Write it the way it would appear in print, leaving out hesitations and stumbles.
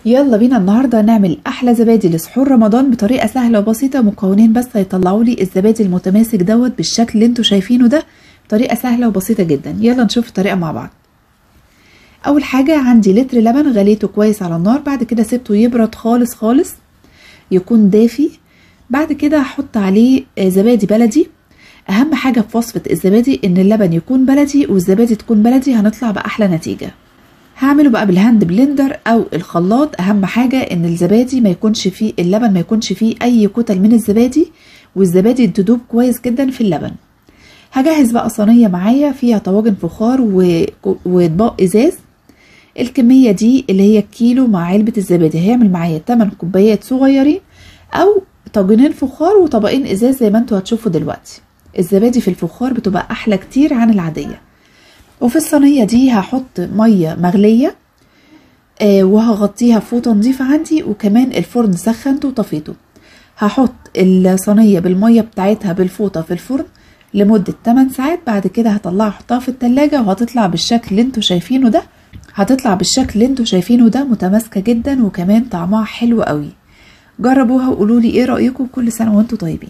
يلا بينا النهارده نعمل احلى زبادي لسحور رمضان بطريقه سهله وبسيطه. مكونين بس هيطلعوا لي الزبادي المتماسك دوت بالشكل اللي انتوا شايفينه ده بطريقه سهله وبسيطه جدا. يلا نشوف الطريقه مع بعض. اول حاجه عندي لتر لبن غليته كويس على النار، بعد كده سبته يبرد خالص خالص يكون دافي. بعد كده هحط عليه زبادي بلدي. اهم حاجه في وصفه الزبادي ان اللبن يكون بلدي والزبادي تكون بلدي، هنطلع باحلى نتيجه. هعمله بقى بالهاند بلندر او الخلاط. اهم حاجه ان الزبادي ما يكونش فيه اللبن ما يكونش فيه اي كتل من الزبادي، والزبادي تدوب كويس جدا في اللبن. هجهز بقى صينيه معايا فيها طواجن فخار واطباق ازاز. الكميه دي اللي هي الكيلو مع علبه الزبادي هيعمل معايا 8 كوبايات صغيرين، او طاجنين فخار وطبقين ازاز زي ما انتوا هتشوفوا دلوقتي. الزبادي في الفخار بتبقى احلى كتير عن العاديه. وفي الصينيه دي هحط ميه مغليه وهغطيها بفوطه نظيفه عندي، وكمان الفرن سخنته وطفيته. هحط الصينيه بالميه بتاعتها بالفوطه في الفرن لمده 8 ساعات. بعد كده هطلعها احطها في التلاجة وهتطلع بالشكل اللي انتوا شايفينه ده متماسكه جدا، وكمان طعمها حلو قوي. جربوها وقولوا لي ايه رايكم. كل سنه وانتوا طيبين.